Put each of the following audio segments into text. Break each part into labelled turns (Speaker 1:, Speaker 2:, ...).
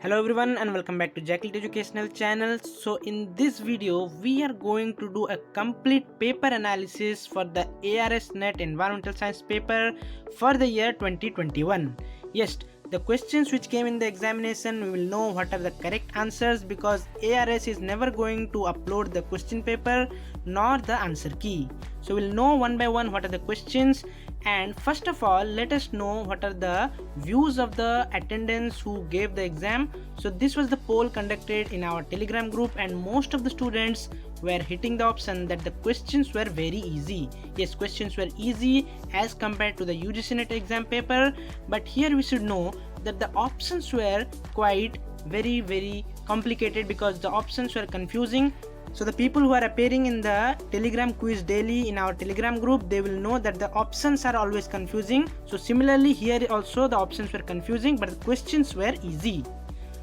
Speaker 1: Hello everyone and welcome back to Jacklet Educational Channel. So in this video we are going to do a complete paper analysis for the ARS-NET environmental science paper for the year 2021. Yes, the questions which came in the examination, we will know what are the correct answers because ARS is never going to upload the question paper nor the answer key. So we'll know one by one what are the questions, and first of all let us know what are the views of the attendants who gave the exam. So this was the poll conducted in our Telegram group and most of the students were hitting the option that the questions were very easy. Yes, questions were easy as compared to the UGC NET exam paper, but here we should know that the options were quite very complicated because the options were confusing. So the people who are appearing in the Telegram quiz daily in our Telegram group, they will know that the options are always confusing. So similarly here also the options were confusing but the questions were easy.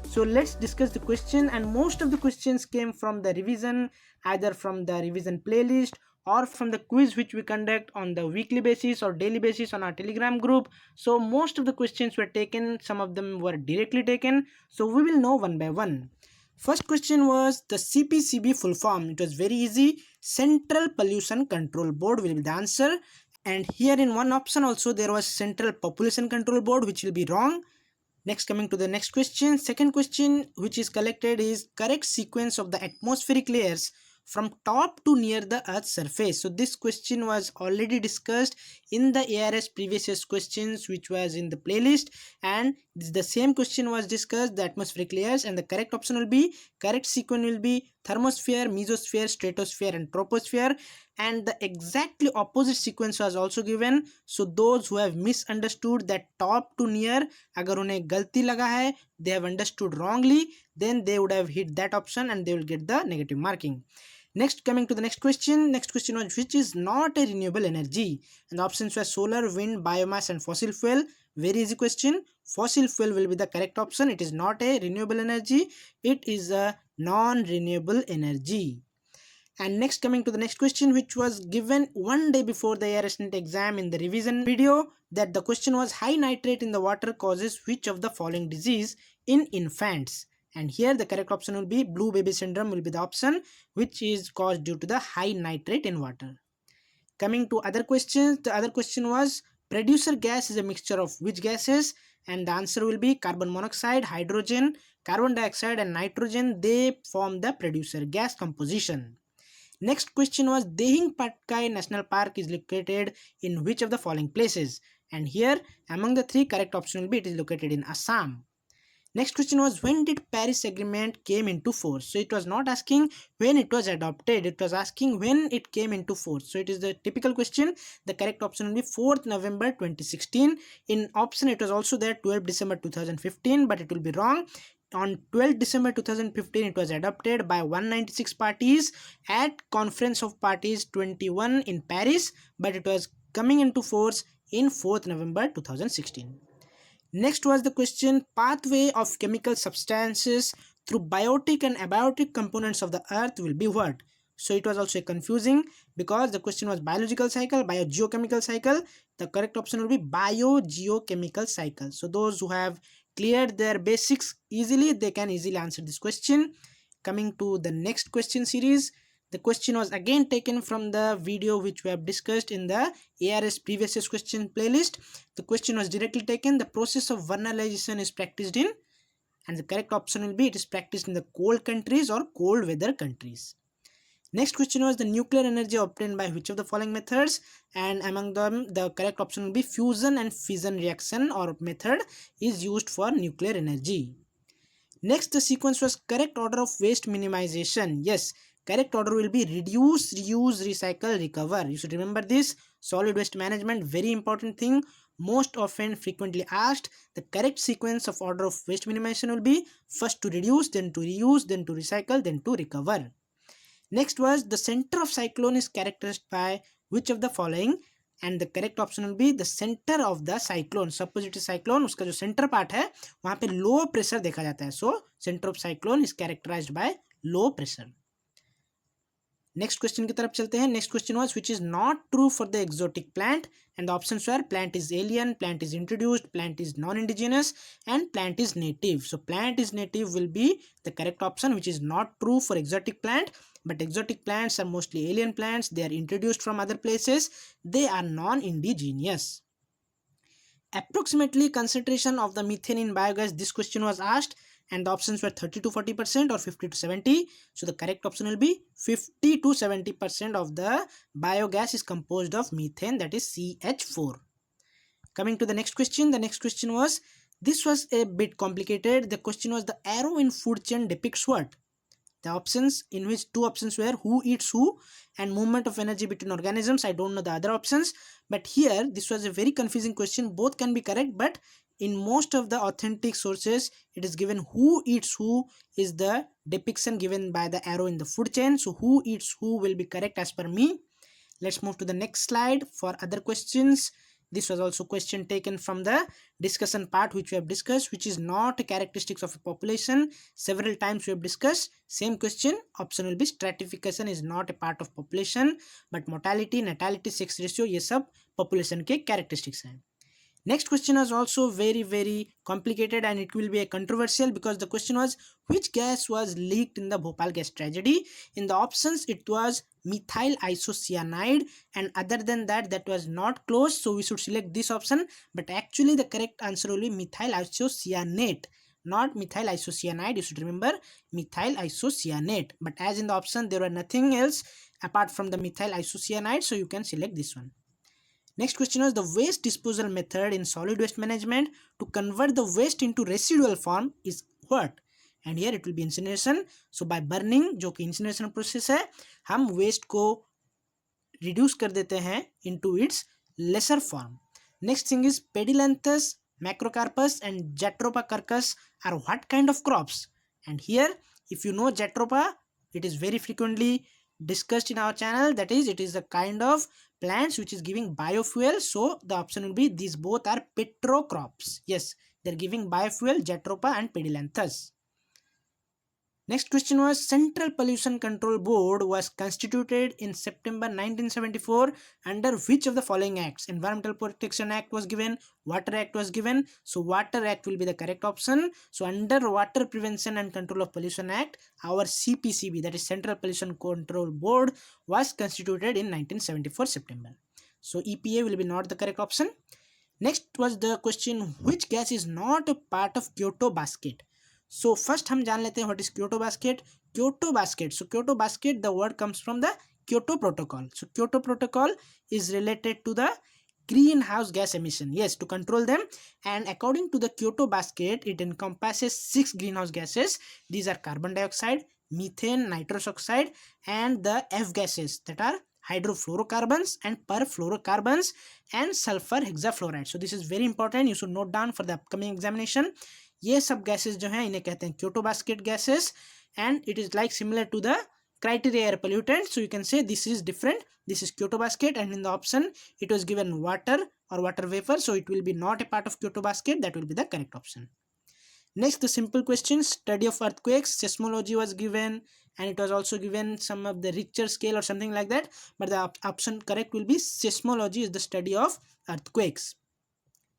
Speaker 1: So let's discuss the question, and most of the questions came from the revision, either from the revision playlist or from the quiz which we conduct on the weekly basis or daily basis on our Telegram group. So most of the questions were taken, some of them were directly taken. So we will know one by one. First question was the CPCB full form. It was very easy. Central Pollution Control Board will be the answer. And here in one option also there was Central Population Control Board, which will be wrong. Next, coming to the next question. Second question which is collected is correct sequence of the atmospheric layers from top to near the Earth's surface. So this question was already discussed in the ARS previous year's questions which was in the playlist, and the same question was discussed, the atmospheric layers, and the correct option will be, correct sequence will be thermosphere, mesosphere, stratosphere and troposphere, and the exactly opposite sequence was also given. So those who have misunderstood that top to near, agar unhe galti laga hai, they have understood wrongly, then they would have hit that option and they will get the negative marking. Next, coming to the next question. Next question was which is not a renewable energy, and the options were solar, wind, biomass and fossil fuel. Very easy question. Fossil fuel will be the correct option. It is not a renewable energy, it is a non-renewable energy. And next, coming to the next question which was given one day before the ARS-NET exam in the revision video, that the question was high nitrate in the water causes which of the following disease in infants. And here the correct option will be blue baby syndrome will be the option, which is caused due to the high nitrate in water. Coming to other questions, the other question was producer gas is a mixture of which gases, and the answer will be carbon monoxide, hydrogen, carbon dioxide and nitrogen. They form the producer gas composition. Next question was Dehing Patkai National Park is located in which of the following places, and here among the three correct option will be it is located in Assam. Next question was when did Paris Agreement came into force. So it was not asking when it was adopted, it was asking when it came into force. So it is the typical question. The correct option will be 4th November 2016. In option it was also there 12th December 2015, but it will be wrong. On 12th December 2015 it was adopted by 196 parties at Conference of Parties 21 in Paris, but it was coming into force in 4th November 2016. Next was the question pathway of chemical substances through biotic and abiotic components of the earth will be what. So it was also confusing because the question was biological cycle, biogeochemical cycle. The correct option will be biogeochemical cycle. So those who have cleared their basics easily, they can easily answer this question. Coming to the next question series, the question was again taken from the video which we have discussed in the ARS previous year's question playlist. The question was directly taken. The process of vernalization is practiced in, and the correct option will be it is practiced in the cold countries or cold weather countries. Next question was the nuclear energy obtained by which of the following methods, and among them the correct option will be fusion and fission reaction or method is used for nuclear energy. Next, the sequence was correct order of waste minimization. Yes, correct order will be reduce, reuse, recycle, recover. You should remember this. Solid waste management, very important thing, most often frequently asked. The correct sequence of order of waste minimization will be first to reduce, then to reuse, then to recycle, then to recover. Next was the center of cyclone is characterized by which of the following, and the correct option will be the center of the cyclone. Suppose it is cyclone, उसका जो center part है वहाँ पे low pressure देखा जाता है. So center of cyclone is characterized by low pressure. Next question की तरफ चलते हैं. Next question was which is not true for the exotic plant and the options were plant is alien, plant is introduced, plant is non indigenous and plant is native. So plant is native will be the correct option, which is not true for exotic plant, but exotic plants are mostly alien plants. They are introduced from other places. They are non-indigenous. Approximately concentration of the methane in biogas, this question was asked, and the options were 30 to 40% or 50 to 70. So the correct option will be 50 to 70% of the biogas is composed of methane, that is CH4. Coming to the next question, the next question was, this was a bit complicated. The question was, the arrow in food chain depicts what? The options, in which two options were who eats who and movement of energy between organisms. I don't know the other options, but here this was a very confusing question. Both can be correct, but in most of the authentic sources it is given who eats who is the depiction given by the arrow in the food chain. So who eats who will be correct as per me. Let's move to the next slide for other questions. This was also question taken from the discussion part which we have discussed, which is not a characteristics of a population. Several times we have discussed same question. Option will be stratification is not a part of population, but mortality, natality, sex ratio ये सब population के characteristics हैं. Next question was also very complicated, and it will be a controversial because the question was which gas was leaked in the Bhopal gas tragedy. In the options it was methyl isocyanide, and other than that, that was not close, so we should select this option, but actually the correct answer will be methyl isocyanate, not methyl isocyanide. You should remember methyl isocyanate, but as in the option there were nothing else apart from the methyl isocyanide, so you can select this one. Next question was the waste disposal method in solid waste management to convert the waste into residual form is what? And here it will be incineration. So by burning, जो कि incineration process है, हम waste को reduce कर देते हैं into its lesser form. Next thing is Pedilanthes, Macrocarpus and Jatropha carcass are what kind of crops? And here if you know Jatropha, it is very frequently discussed in our channel, that is it is a kind of plants which is giving biofuel. So the option will be these both are petrocrops. Yes, they're giving biofuel, Jatropha and Pedilanthes. Next question was Central Pollution Control Board was constituted in September 1974 under which of the following acts? Environmental Protection Act was given, Water Act was given. So Water Act will be the correct option. So under Water Prevention and Control of Pollution Act, our CPCB, that is Central Pollution Control Board, was constituted in 1974 September. So EPA will be not the correct option. Next was the question which gas is not a part of Kyoto basket? So first हम जान लेते हैं what is Kyoto basket. Kyoto basket. So Kyoto basket, the word comes from the Kyoto Protocol. So Kyoto Protocol is related to the greenhouse gas emission. Yes, to control them. And according to the Kyoto basket, it encompasses 6 greenhouse gases. These are carbon dioxide, methane, nitrous oxide, and the F gases, that are hydrofluorocarbons and perfluorocarbons and sulfur hexafluoride. So this is very important. You should note down for the upcoming examination. ये सब gases जो हैं इन्हें कहते हैं Kyoto basket gases, and it is like similar to the criteria air pollutant. So you can say this is different. This is Kyoto basket, and in the option it was given water or water vapor, so it will be not a part of Kyoto basket. That will be the correct option. Next, the simple question, study of earthquakes. Seismology was given, and it was also given some of the Richter scale or something like that, but the option correct will be seismology is the study of earthquakes.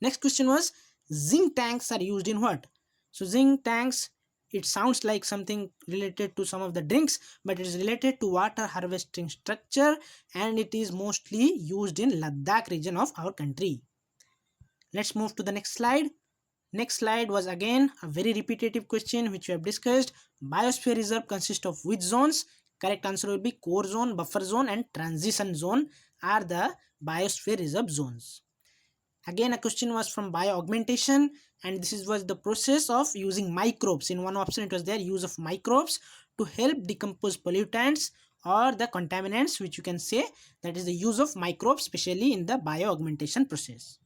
Speaker 1: Next question was zinc tanks are used in what? So zinc tanks, it sounds like something related to some of the drinks, but it is related to water harvesting structure, and it is mostly used in Ladakh region of our country. Let's move to the next slide. Next slide was again a very repetitive question which we have discussed. Biosphere reserve consists of which zones? Correct answer will be core zone, buffer zone and transition zone are the biosphere reserve zones. Again, a question was from bioaugmentation, and this was the process of using microbes. In one option it was there use of microbes to help decompose pollutants or the contaminants, which you can say that is the use of microbes, especially in the bioaugmentation process.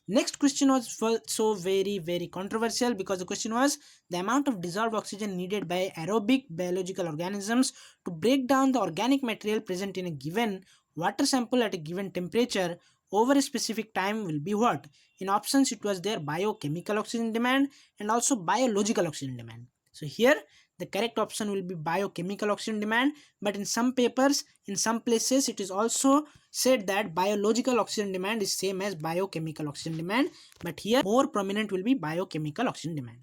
Speaker 1: Next question was also very controversial because the question was the amount of dissolved oxygen needed by aerobic biological organisms to break down the organic material present in a given water sample at a given temperature over a specific time will be what? In options it was there biochemical oxygen demand and also biological oxygen demand. So here the correct option will be biochemical oxygen demand. But in some papers, in some places, it is also said that biological oxygen demand is same as biochemical oxygen demand, but here more prominent will be biochemical oxygen demand.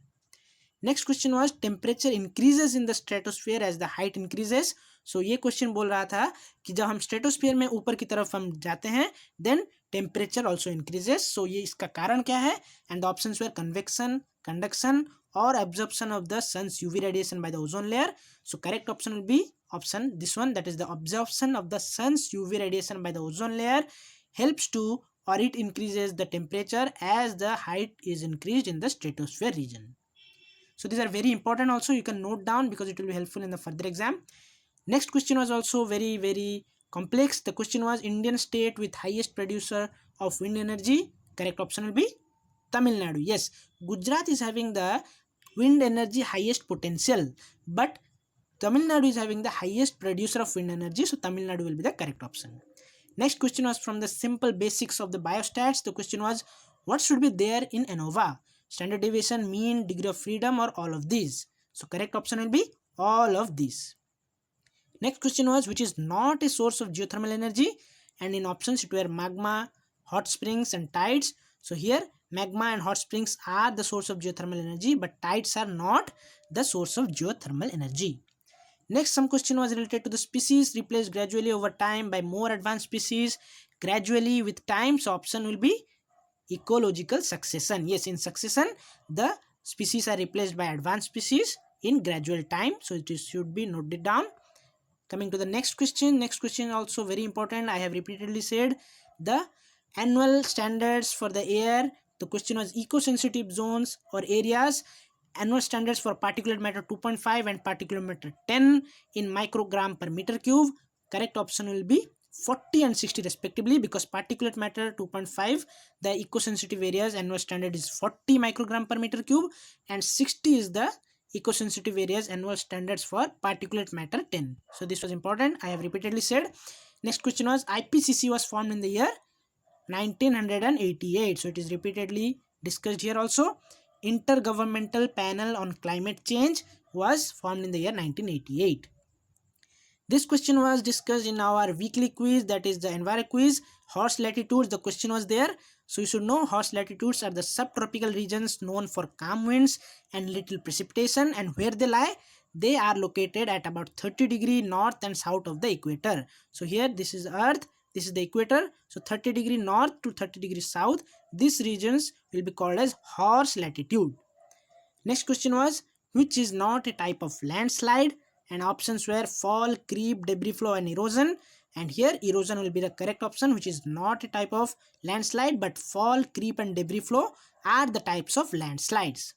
Speaker 1: Next question was temperature increases in the stratosphere as the height increases. So ये question बोल रहा था कि जब हम stratosphere में ऊपर की तरफ हम जाते हैं then temperature also increases. So ये इसका कारण क्या है? And the options were convection, conduction और absorption of the sun's UV radiation by the ozone layer. So correct option will be option this one, that is the absorption of the sun's UV radiation by the ozone layer helps to, or it increases the temperature as the height is increased in the stratosphere region. So these are very important also, you can note down because it will be helpful in the further exam. Next question was also very complex. The question was Indian state with highest producer of wind energy. Correct option will be Tamil Nadu. Yes, Gujarat is having the wind energy highest potential, but Tamil Nadu is having the highest producer of wind energy, so Tamil Nadu will be the correct option. Next question was from the simple basics of the biostats. The question was what should be there in ANOVA? Standard deviation, mean, degree of freedom, or all of these? So correct option will be all of these. Next question was which is not a source of geothermal energy, and in options it were magma, hot springs and tides. So here magma and hot springs are the source of geothermal energy, but tides are not the source of geothermal energy. Next, some question was related to the species replaced gradually over time by more advanced species gradually with time. So option will be ecological succession. Yes, in succession the species are replaced by advanced species in gradual time, so it should be noted down. Coming to the next question also very important. I have repeatedly said the annual standards for the air. The question was eco-sensitive zones or areas, annual standards for particulate matter 2.5 and particulate matter 10 in microgram per meter cube. Correct option will be 40 and 60 respectively, because particulate matter 2.5 the eco-sensitive areas annual standard is 40 microgram per meter cube, and 60 is the eco-sensitive areas annual standards for particulate matter 10. So this was important, I have repeatedly said. Next question was IPCC was formed in the year 1988. So it is repeatedly discussed here also. Intergovernmental Panel on Climate Change was formed in the year 1988. This question was discussed in our weekly quiz, that is the Enviro quiz. Horse latitudes, the question was there. So you should know horse latitudes are the subtropical regions known for calm winds and little precipitation, and where they lie, they are located at about 30 degree north and south of the equator. So here this is Earth, this is the equator. So 30 degree north to 30 degree south, these regions will be called as horse latitude. Next question was which is not a type of landslide, and options were fall, creep, debris flow and erosion. And here erosion will be the correct option, which is not a type of landslide, but fall, creep and debris flow are the types of landslides.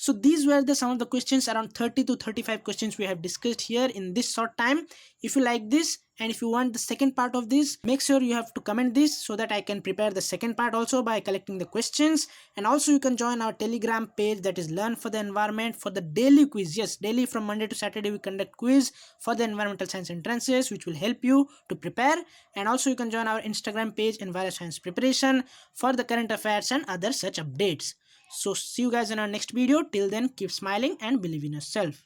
Speaker 1: So these were some of the questions, around 30 to 35 questions we have discussed here in this short time. If you like this and if you want the second part of this, make sure you have to comment this so that I can prepare the second part also by collecting the questions. And also you can join our Telegram page, that is Learn for the Environment, for the daily quiz. Yes, daily from Monday to Saturday we conduct quiz for the environmental science entrances, which will help you to prepare. And also you can join our Instagram page Enviro Science Preparation for the current affairs and other such updates. So see you guys in our next video. Till then, keep smiling and believe in yourself.